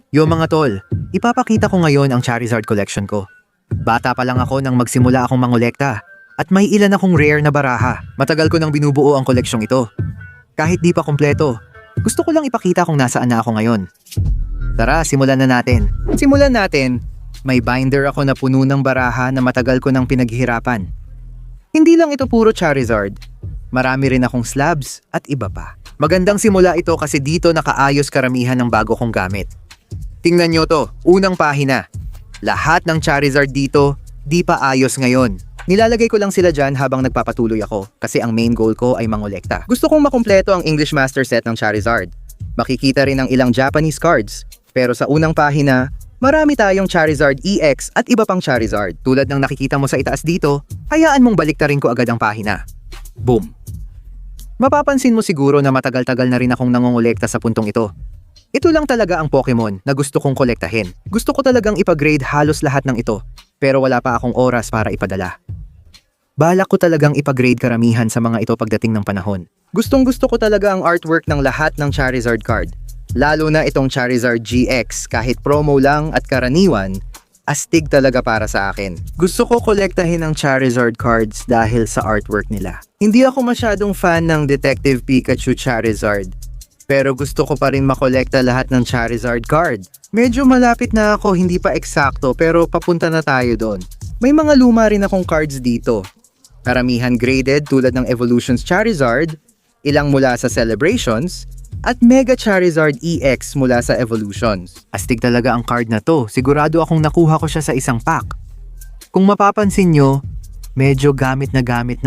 Yo mga tol, ipapakita ko ngayon ang Charizard collection ko. Bata pa lang ako nang magsimula akong mangolekta at may ilan akong rare na baraha. Matagal ko nang binubuo ang koleksyong ito. Kahit di pa kompleto, gusto ko lang ipakita kung nasaan na ako ngayon. Tara, simulan na natin. Simulan natin. May binder ako na puno ng baraha na matagal ko nang pinaghihirapan. Hindi lang ito puro Charizard. Marami rin akong slabs at iba pa. Magandang simula ito kasi dito nakaayos karamihan ng bago kong gamit. Tingnan nyo to, unang pahina. Lahat ng Charizard dito, di pa ayos ngayon. Nilalagay ko lang sila dyan habang nagpapatuloy ako kasi ang main goal ko ay mangolekta. Gusto kong makumpleto ang English Master Set ng Charizard. Makikita rin ang ilang Japanese cards. Pero sa unang pahina, marami tayong Charizard EX at iba pang Charizard. Tulad ng nakikita mo sa itaas dito, hayaan mong baliktarin ko agad ang pahina. Boom! Mapapansin mo siguro na matagal-tagal na rin akong nangongolekta sa puntong ito. Ito lang talaga ang Pokemon na gusto kong kolektahin. Gusto ko talagang ipag-grade halos lahat ng ito, pero wala pa akong oras para ipadala. Balak ko talagang ipag-grade karamihan sa mga ito pagdating ng panahon. Gustong-gusto ko talaga ang artwork ng lahat ng Charizard card. Lalo na itong Charizard GX, kahit promo lang at karaniwan, astig talaga para sa akin. Gusto ko kolektahin ang Charizard cards dahil sa artwork nila. Hindi ako masyadong fan ng Detective Pikachu Charizard, pero gusto ko pa rin makolekta lahat ng Charizard card. Medyo malapit na ako, hindi pa eksakto, pero papunta na tayo doon. May mga luma rin akong cards dito. Karamihan graded tulad ng Evolutions Charizard, ilang mula sa Celebrations, at Mega Charizard EX mula sa Evolutions. Astig talaga ang card na to. Sigurado akong nakuha ko siya sa isang pack. Kung mapapansin nyo, medyo gamit na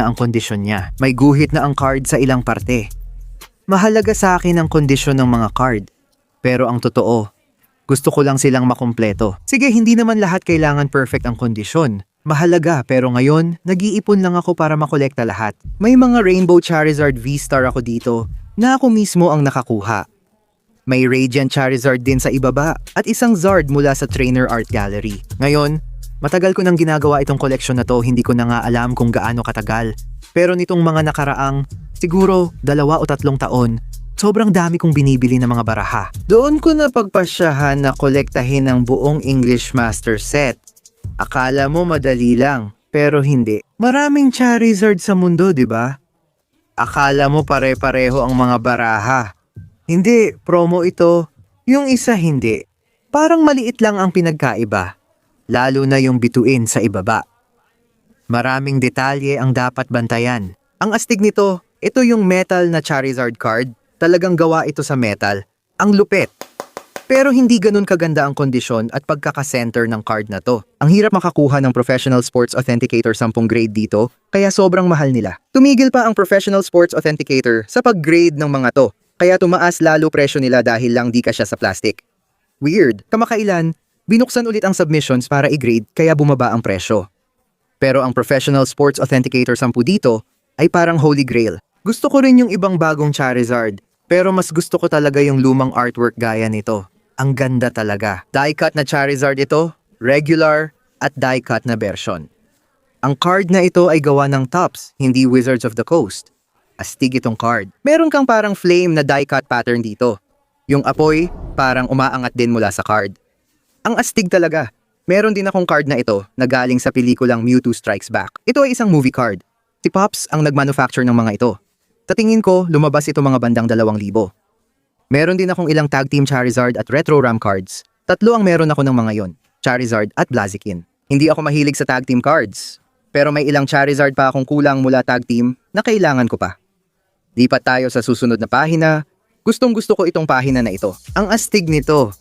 ang kondisyon niya. May guhit na ang card sa ilang parte. Mahalaga sa akin ang kondisyon ng mga card. Pero ang totoo, gusto ko lang silang makumpleto. Sige, hindi naman lahat kailangan perfect ang kondisyon. Mahalaga, pero ngayon, nag-iipon lang ako para makolekta lahat. May mga Rainbow Charizard V-Star ako dito na ako mismo ang nakakuha. May Radiant Charizard din sa ibaba at isang Zard mula sa Trainer Art Gallery. Ngayon, matagal ko nang ginagawa itong koleksyon na to, hindi ko na nga alam kung gaano katagal. Pero nitong mga nakaraang, siguro 2 o 3 taon, sobrang dami kong binibili ng mga baraha. Doon ko na pagpasyahan na kolektahin ang buong English Master Set. Akala mo madali lang, pero hindi. Maraming Charizard sa mundo, di ba? Akala mo pare-pareho ang mga baraha. Hindi, promo ito. Yung isa hindi. Parang maliit lang ang pinagkaiba. Lalo na yung bituin sa ibaba. Maraming detalye ang dapat bantayan. Ang astig nito, ito yung metal na Charizard card. Talagang gawa ito sa metal. Ang lupit. Pero hindi ganun kaganda ang kondisyon at pagkaka-center ng card na to. Ang hirap makakuha ng Professional Sports Authenticator 10 grade dito, kaya sobrang mahal nila. Tumigil pa ang Professional Sports Authenticator sa pag-grade ng mga to, kaya tumaas lalo presyo nila dahil lang di kasya sa plastic. Weird, kamakailan, binuksan ulit ang submissions para i-grade kaya bumaba ang presyo. Pero ang Professional Sports Authenticator 10 dito ay parang holy grail. Gusto ko rin yung ibang bagong Charizard, pero mas gusto ko talaga yung lumang artwork gaya nito. Ang ganda talaga. Die-cut na Charizard ito, regular at die-cut na version. Ang card na ito ay gawa ng Topps, hindi Wizards of the Coast. Astig itong card. Meron kang parang flame na die-cut pattern dito. Yung apoy, parang umaangat din mula sa card. Ang astig talaga. Meron din akong card na ito na galing sa pelikulang Mewtwo Strikes Back. Ito ay isang movie card. Si Pops ang nagmanufacture ng mga ito. Tatingin ko, lumabas ito mga bandang 2,000. Meron din akong ilang Tag Team Charizard at Retro Ram cards. 3 ang meron ako ng mga yon, Charizard at Blaziken. Hindi ako mahilig sa Tag Team cards, pero may ilang Charizard pa akong kulang mula Tag Team na kailangan ko pa. Lipat tayo sa susunod na pahina. Gustong-gusto ko itong pahina na ito. Ang astig nito.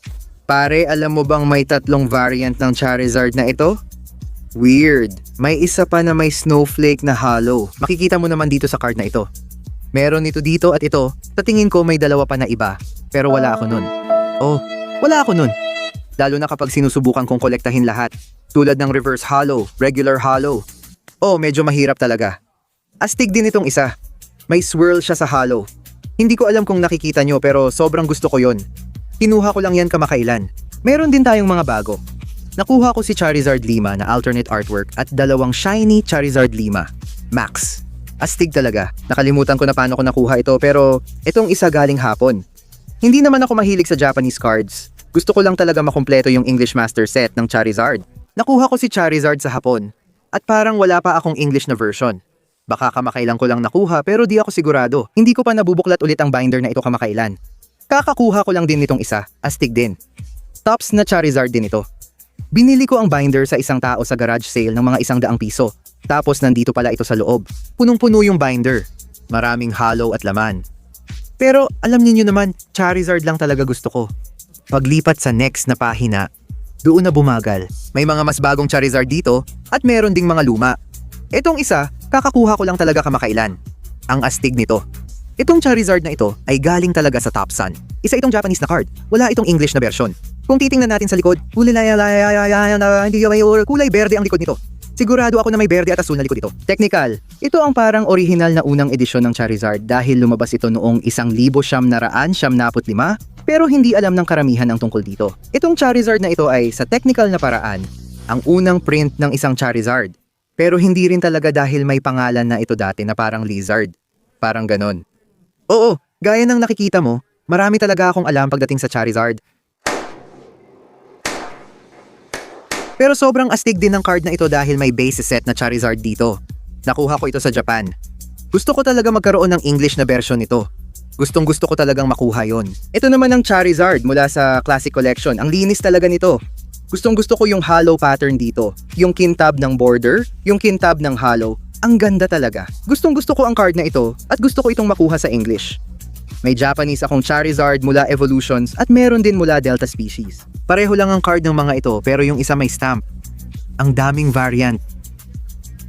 Pare, alam mo bang may 3 variant ng Charizard na ito? Weird. May isa pa na may snowflake na hollow. Makikita mo naman dito sa card na ito. Meron ito dito at ito. Sa tingin ko may 2 pa na iba, pero wala ako nun. Oh, wala ako nun. Lalo na kapag sinusubukan kong kolektahin lahat. Tulad ng reverse hollow, regular hollow. Oh, medyo mahirap talaga. Astig din itong isa. May swirl siya sa hollow. Hindi ko alam kung nakikita nyo pero sobrang gusto ko yon. Kinuha ko lang yan kamakailan. Meron din tayong mga bago. Nakuha ko si Charizard Lima na alternate artwork at 2 shiny Charizard Lima. Max. Astig talaga. Nakalimutan ko na paano ko nakuha ito pero itong isa galing hapon. Hindi naman ako mahilig sa Japanese cards. Gusto ko lang talaga makumpleto yung English Master Set ng Charizard. Nakuha ko si Charizard sa Hapon. At parang wala pa akong English na version. Baka kamakailan ko lang nakuha pero di ako sigurado. Hindi ko pa nabubuklat ulit ang binder na ito kamakailan. Kakakuha ko lang din nitong isa, astig din. Tops na Charizard din ito. Binili ko ang binder sa isang tao sa garage sale ng mga 100 piso. Tapos nandito pala ito sa loob. Punong-puno yung binder. Maraming hollow at laman. Pero alam niyo naman, Charizard lang talaga gusto ko. Paglipat sa next na pahina, doon na bumagal. May mga mas bagong Charizard dito at meron ding mga luma. Itong isa, kakakuha ko lang talaga kamakailan. Ang astig nito. Itong Charizard na ito ay galing talaga sa Top Sun. Isa itong Japanese na card. Wala itong English na version. Kung titingnan natin sa likod, kulay berde ang likod nito. Sigurado ako na may berde at asul na likod ito. Technical, ito ang parang original na unang edisyon ng Charizard dahil lumabas ito noong 1995 pero hindi alam ng karamihan ang tungkol dito. Itong Charizard na ito ay sa technical na paraan, ang unang print ng isang Charizard. Pero hindi rin talaga dahil may pangalan na ito dati na parang lizard. Parang ganon. Oo, gaya ng nakikita mo, marami talaga akong alam pagdating sa Charizard. Pero sobrang astig din ng card na ito dahil may base set na Charizard dito. Nakuha ko ito sa Japan. Gusto ko talaga magkaroon ng English na version nito. Gustong gusto ko talagang makuha yon. Ito naman ang Charizard mula sa Classic Collection. Ang linis talaga nito. Gustong gusto ko yung hollow pattern dito. Yung kintab ng border, yung kintab ng hollow. Ang ganda talaga. Gustong gusto ko ang card na ito at gusto ko itong makuha sa English. May Japanese akong Charizard mula Evolutions at meron din mula Delta Species. Pareho lang ang card ng mga ito pero yung isa may stamp. Ang daming variant.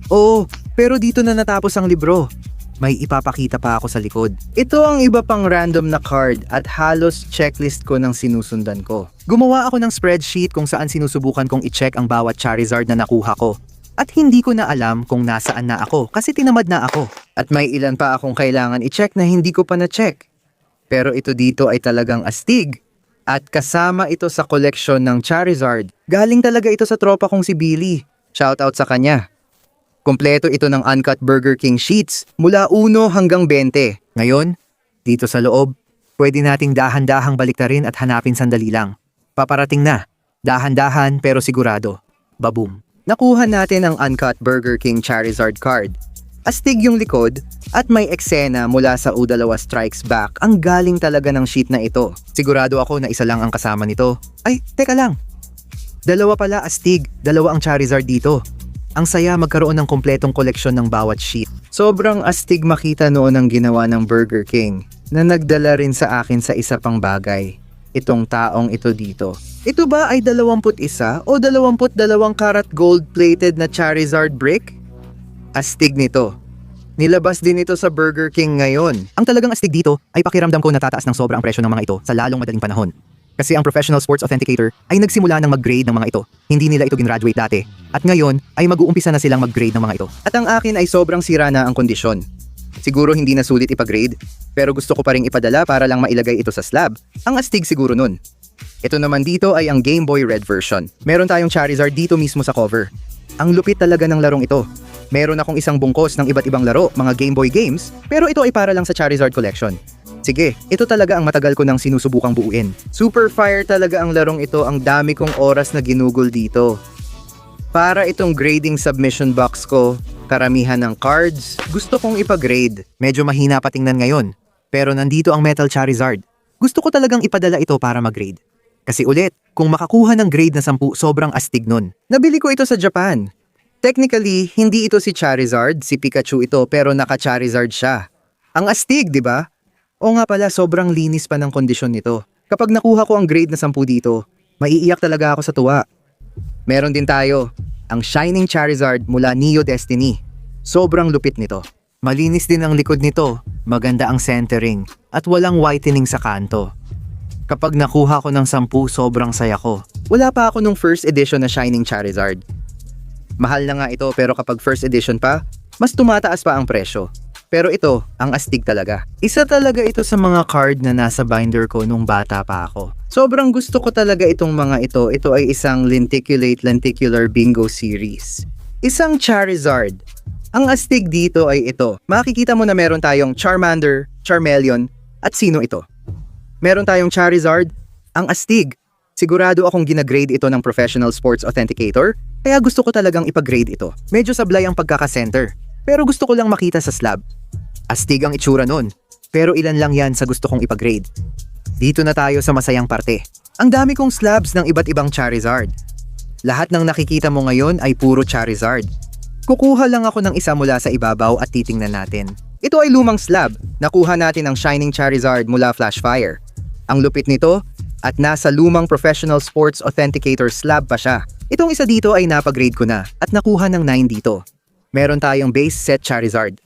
Oo, pero dito na natapos ang libro. May ipapakita pa ako sa likod. Ito ang iba pang random na card at halos checklist ko ng sinusundan ko. Gumawa ako ng spreadsheet kung saan sinusubukan kong i-check ang bawat Charizard na nakuha ko. At hindi ko na alam kung nasaan na ako kasi tinamad na ako. At may ilan pa akong kailangan i-check na hindi ko pa na-check. Pero ito dito ay talagang astig. At kasama ito sa koleksyon ng Charizard. Galing talaga ito sa tropa kong si Billy. Shoutout sa kanya. Kompleto ito ng uncut Burger King sheets mula 1 hanggang 20. Ngayon, dito sa loob, pwede nating dahan-dahang baliktarin at hanapin sandali lang. Paparating na. Dahan-dahan pero sigurado. Baboom. Nakuha natin ang uncut Burger King Charizard card. Astig yung likod at may eksena mula sa U2 Strikes Back. Ang galing talaga ng sheet na ito. Sigurado ako na isa lang ang kasama nito. Ay, teka lang. Dalawa pala astig. Dalawa ang Charizard dito. Ang saya magkaroon ng kompletong koleksyon ng bawat sheet. Sobrang astig makita noon ang ginawa ng Burger King na nagdala rin sa akin sa isa pang bagay. Itong taong ito dito. Ito ba ay 21 o 22 karat gold-plated na Charizard brick? Astig nito. Nilabas din ito sa Burger King ngayon. Ang talagang astig dito ay pakiramdam ko natataas ng sobra ang presyo ng mga ito sa lalong madaling panahon. Kasi ang Professional Sports Authenticator ay nagsimula ng mag-grade ng mga ito. Hindi nila ito ginraduate dati. At ngayon ay mag-uumpisa na silang mag-grade ng mga ito. At ang akin ay sobrang sira na ang kondisyon. Siguro hindi na sulit ipag-grade, pero gusto ko pa ring ipadala para lang mailagay ito sa slab. Ang astig siguro nun. Ito naman dito ay ang Game Boy Red version. Meron tayong Charizard dito mismo sa cover. Ang lupit talaga ng larong ito. Meron akong isang bungkos ng iba't ibang laro, mga Game Boy games, pero ito ay para lang sa Charizard collection. Sige, ito talaga ang matagal ko nang sinusubukang buuin. Super fire talaga ang larong ito, ang dami kong oras na ginugol dito. Para itong grading submission box ko, karamihan ng cards, gusto kong ipag-grade. Medyo mahina patingnan ngayon, pero nandito ang Metal Charizard. Gusto ko talagang ipadala ito para mag-grade. Kasi ulit, kung makakuha ng grade na 10, sobrang astig nun. Nabili ko ito sa Japan. Technically, hindi ito si Charizard, si Pikachu ito, pero naka-Charizard siya. Ang astig, di ba? O nga pala, sobrang linis pa ng kondisyon nito. Kapag nakuha ko ang grade na 10 dito, maiiyak talaga ako sa tuwa. Meron din tayo, ang Shining Charizard mula Neo Destiny. Sobrang lupit nito. Malinis din ang likod nito, maganda ang centering, at walang whitening sa kanto. Kapag nakuha ko ng 10, sobrang saya ko. Wala pa ako nung first edition na Shining Charizard. Mahal na nga ito pero kapag first edition pa, mas tumataas pa ang presyo. Pero ito, ang astig talaga. Isa talaga ito sa mga card na nasa binder ko nung bata pa ako. Sobrang gusto ko talaga itong mga ito. Ito ay isang Lenticular Bingo series. Isang Charizard. Ang astig dito ay ito. Makikita mo na meron tayong Charmander, Charmeleon, at sino ito? Meron tayong Charizard. Ang astig. Sigurado akong ginagrade ito ng Professional Sports Authenticator, kaya gusto ko talagang ipag-grade ito. Medyo sablay ang pagkaka-center, pero gusto ko lang makita sa slab. Astig ang itsura nun, pero ilan lang yan sa gusto kong ipag-grade. Dito na tayo sa masayang parte. Ang dami kong slabs ng iba't ibang Charizard. Lahat ng nakikita mo ngayon ay puro Charizard. Kukuha lang ako ng isa mula sa ibabaw at titingnan natin. Ito ay lumang slab. Nakuha natin ang Shining Charizard mula Flashfire. Ang lupit nito at nasa lumang Professional Sports Authenticator slab pa siya. Itong isa dito ay napag-grade ko na at nakuha ng 9 dito. Meron tayong base set Charizard.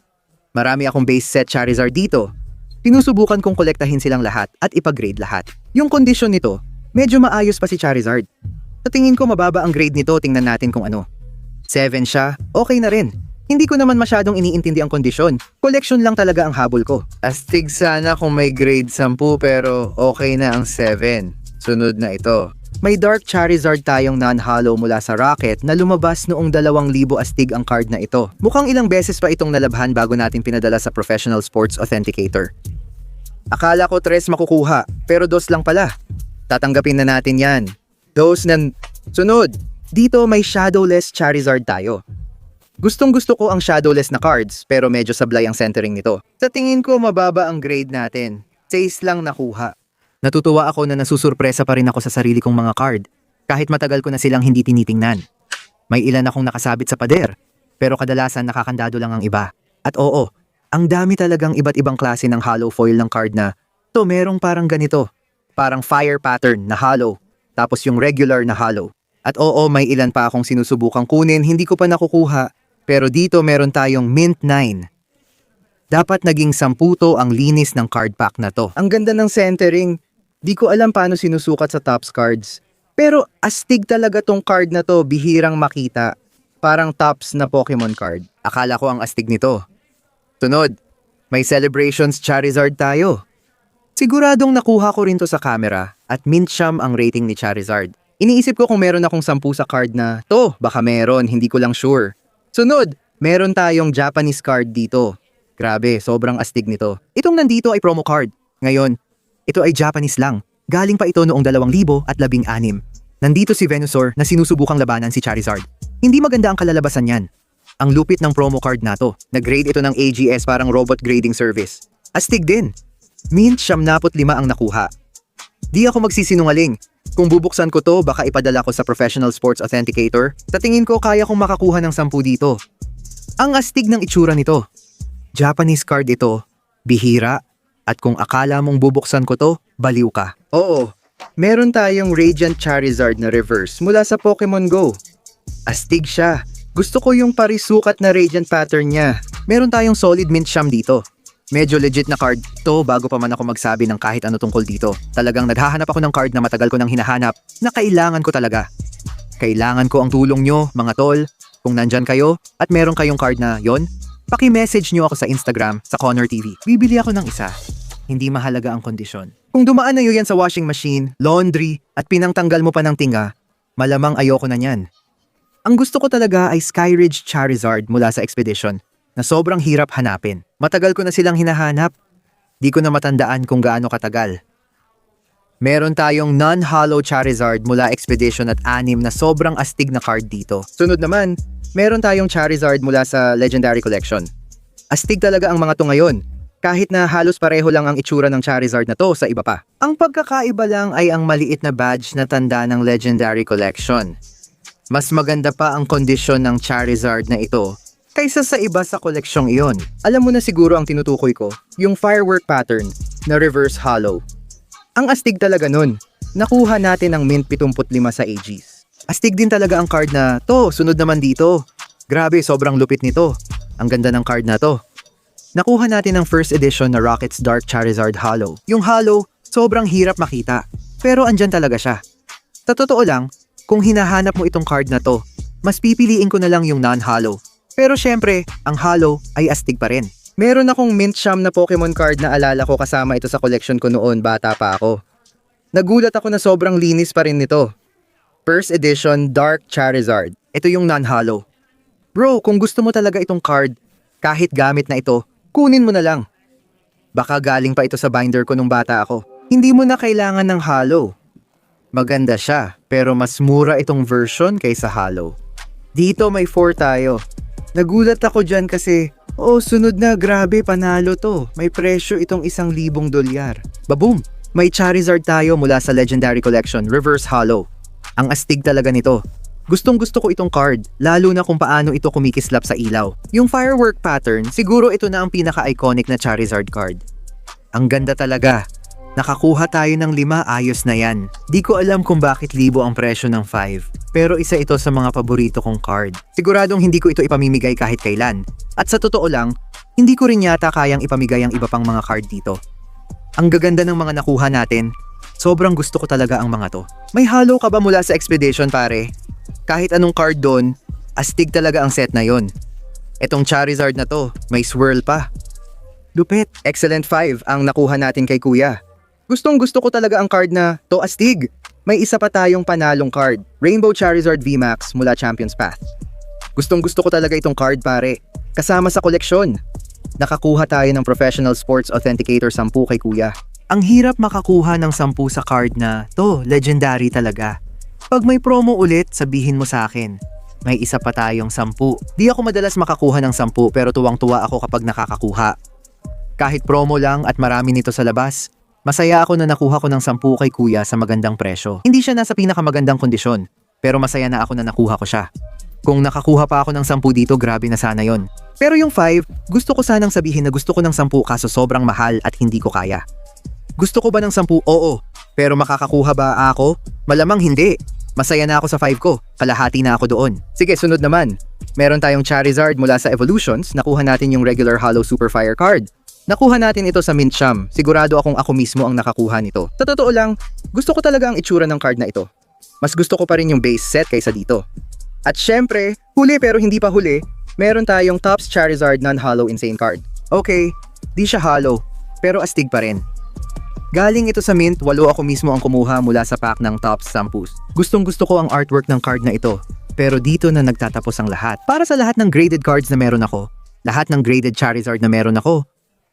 Marami akong base set Charizard dito. Sinusubukan kong kolektahin silang lahat at ipag-grade lahat. Yung kondisyon nito, medyo maayos pa si Charizard. Sa tingin ko mababa ang grade nito, tingnan natin kung ano. 7 siya, okay na rin. Hindi ko naman masyadong iniintindi ang kondisyon. Collection lang talaga ang habol ko. Astig sana kung may grade 10 pero okay na ang 7. Sunod na ito. May Dark Charizard tayong non-hollow mula sa Rocket na lumabas noong 2,000 astig ang card na ito. Mukhang ilang beses pa itong nalabhan bago natin pinadala sa Professional Sports Authenticator. Akala ko 3 makukuha, pero 2 lang pala. Tatanggapin na natin yan. Sunod, dito may Shadowless Charizard tayo. Gustong-gusto ko ang Shadowless na cards, pero medyo sablay ang centering nito. Sa tingin ko mababa ang grade natin. 6 lang nakuha. Natutuwa ako na nasusurpresa pa rin ako sa sarili kong mga card, kahit matagal ko na silang hindi tinitingnan. May ilan akong nakasabit sa pader, pero kadalasan nakakandado lang ang iba. At oo, ang dami talagang iba't ibang klase ng hollow foil ng card na, to merong parang ganito. Parang fire pattern na hollow. Tapos yung regular na hollow. At oo, may ilan pa akong sinusubukang kunin, hindi ko pa nakukuha. Pero dito meron tayong Mint 9. Dapat naging 10 to ang linis ng card pack na to. Ang ganda ng centering. Di ko alam paano sinusukat sa Topps cards. Pero astig talaga tong card na to, bihirang makita. Parang Topps na Pokemon card. Akala ko ang astig nito. Sunod, may Celebrations Charizard tayo. Siguradong nakuha ko rin to sa camera at mint siyam ang rating ni Charizard. Iniisip ko kung meron akong 10 sa card na, to, baka meron, hindi ko lang sure. Sunod, meron tayong Japanese card dito. Grabe, sobrang astig nito. Itong nandito ay promo card. Ngayon, ito ay Japanese lang. Galing pa ito noong 2016. Nandito si Venusaur na sinusubukang labanan si Charizard. Hindi maganda ang kalalabasan niyan. Ang lupit ng promo card na to. Nag-grade ito ng AGS parang robot grading service. Astig din. Mint 75 ang nakuha. Di ako magsisinungaling. Kung bubuksan ko to, baka ipadala ko sa Professional Sports Authenticator. Sa tingin ko, kaya kong makakuha ng 10 dito. Ang astig ng itsura nito. Japanese card ito, bihira, at kung akala mong bubuksan ko to, baliw ka. Oo, meron tayong Radiant Charizard na reverse mula sa Pokemon Go. Astig siya. Gusto ko yung parisukat na Radiant pattern niya. Meron tayong solid mint siyam dito. Medyo legit na card to bago pa man ako magsabi ng kahit ano tungkol dito. Talagang naghahanap ako ng card na matagal ko nang hinahanap na kailangan ko talaga. Kailangan ko ang tulong nyo, mga tol. Kung nandyan kayo at meron kayong card na yon, paki-message nyo ako sa Instagram, sa Connor TV. Bibili ako ng isa. Hindi mahalaga ang kondisyon. Kung dumaan na yan sa washing machine, laundry, at pinangtanggal mo pa ng tinga, malamang ayoko na yan. Ang gusto ko talaga ay Skyridge Charizard mula sa Expedition na sobrang hirap hanapin. Matagal ko na silang hinahanap. Di ko na matandaan kung gaano katagal. Meron tayong non-hollow Charizard mula Expedition at 6 na sobrang astig na card dito. Sunod naman, meron tayong Charizard mula sa Legendary Collection. Astig talaga ang mga to ngayon. Kahit na halos pareho lang ang itsura ng Charizard na to sa iba pa. Ang pagkakaiba lang ay ang maliit na badge na tanda ng Legendary Collection. Mas maganda pa ang kondisyon ng Charizard na ito kaysa sa iba sa koleksyong iyon. Alam mo na siguro ang tinutukoy ko, yung firework pattern na reverse hollow. Ang astig talaga nun. Nakuha natin ang mint 75 sa AGs. Astig din talaga ang card na, to, sunod naman dito. Grabe, sobrang lupit nito. Ang ganda ng card na to. Nakuha natin ang first edition na Rocket's Dark Charizard Hollow. Yung hollow, sobrang hirap makita. Pero andyan talaga siya. Sa totoo lang, kung hinahanap mo itong card na to, mas pipiliin ko na lang yung non-hollow. Pero syempre, ang hollow ay astig pa rin. Meron akong mint siyam na Pokemon card na alala ko kasama ito sa collection ko noon, bata pa ako. Nagulat ako na sobrang linis pa rin nito. First edition Dark Charizard. Ito yung non-hollow. Bro, kung gusto mo talaga itong card, kahit gamit na ito, kunin mo na lang. Baka galing pa ito sa binder ko nung bata ako. Hindi mo na kailangan ng hollow. Maganda siya, pero mas mura itong version kaysa Halo. Dito may 4 tayo. Nagulat ako dyan kasi, sunod na, grabe, panalo to. May presyo itong $1,000. Baboom! May Charizard tayo mula sa Legendary Collection, Reverse Holo. Ang astig talaga nito. Gustong gusto ko itong card, lalo na kung paano ito kumikislap sa ilaw. Yung firework pattern, siguro ito na ang pinaka-iconic na Charizard card. Ang ganda talaga. Nakakuha tayo ng 5, ayos na yan. Di ko alam kung bakit libo ang presyo ng 5. Pero isa ito sa mga paborito kong card. Siguradong hindi ko ito ipamimigay kahit kailan. At sa totoo lang, hindi ko rin yata kayang ipamigay ang iba pang mga card dito. Ang gaganda ng mga nakuha natin. Sobrang gusto ko talaga ang mga to. May halo ka ba mula sa Expedition, pare? Kahit anong card doon, astig talaga ang set na yon. Etong Charizard na to, may swirl pa. Lupit. Excellent 5 ang nakuha natin kay kuya. Gustong gusto ko talaga ang card na to, astig. May isa pa tayong panalong card, Rainbow Charizard VMAX mula Champions Path. Gustong gusto ko talaga itong card, pare. Kasama sa koleksyon. Nakakuha tayo ng Professional Sports Authenticator 10 kay kuya. Ang hirap makakuha ng 10 sa card na to, legendary talaga. Pag may promo ulit, sabihin mo sa akin. May isa pa tayong 10. Di ako madalas makakuha ng 10 pero tuwang-tuwa ako kapag nakakakuha. Kahit promo lang at marami nito sa labas, masaya ako na nakuha ko ng 10 kay kuya sa magandang presyo. Hindi siya nasa pinakamagandang kondisyon, pero masaya na ako na nakuha ko siya. Kung nakakuha pa ako ng 10 dito, grabe na sana yon. Pero yung 5, gusto ko sanang sabihin na gusto ko ng 10 kaso sobrang mahal at hindi ko kaya. Gusto ko ba ng 10? Oo. Pero makakakuha ba ako? Malamang hindi. Masaya na ako sa 5 ko. Kalahati na ako doon. Sige, sunod naman. Meron tayong Charizard mula sa Evolutions. Nakuha natin yung regular Holo Super Fire card. Nakuha natin ito sa Mint Sham. Sigurado akong ako mismo ang nakakuha nito. Sa totoo lang, gusto ko talaga ang itsura ng card na ito. Mas gusto ko pa rin yung base set kaysa dito. At syempre, huli pero hindi pa huli, meron tayong Topps Charizard Non-Holo Insane card. Okay, di siya holo, pero astig pa rin. Galing ito sa Mint, 8 ako mismo ang kumuha mula sa pack ng Topps Sampus. Gustong gusto ko ang artwork ng card na ito, pero dito na nagtatapos ang lahat. Para sa lahat ng graded cards na meron ako, lahat ng graded Charizard na meron ako,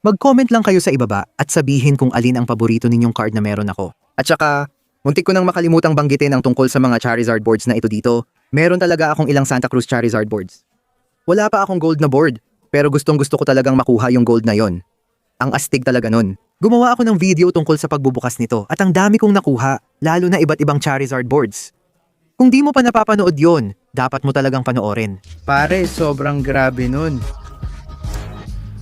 mag-comment lang kayo sa ibaba at sabihin kung alin ang paborito ninyong card na meron ako. At saka, muntik ko nang makalimutang banggitin ang tungkol sa mga Charizard boards na ito dito. Meron talaga akong ilang Santa Cruz Charizard boards. Wala pa akong gold na board, pero gustong gusto ko talagang makuha yung gold na yon. Ang astig talaga nun. Gumawa ako ng video tungkol sa pagbubukas nito at ang dami kong nakuha, lalo na iba't ibang Charizard boards. Kung di mo pa napapanood yon, dapat mo talagang panoorin. Pare, sobrang grabe nun.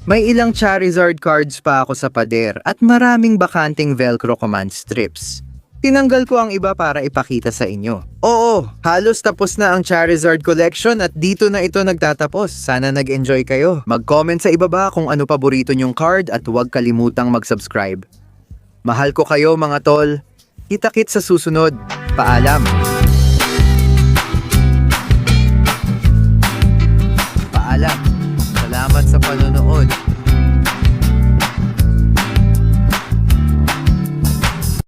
May ilang Charizard cards pa ako sa pader at maraming bakanting Velcro command strips. Tinanggal ko ang iba para ipakita sa inyo. Oo, halos tapos na ang Charizard collection at dito na ito nagtatapos. Sana nag-enjoy kayo. Mag-comment sa ibaba kung ano paborito nyong card at huwag kalimutang mag-subscribe. Mahal ko kayo mga tol. Kita-kits sa susunod. Paalam. Paalam. Salamat sa panonood.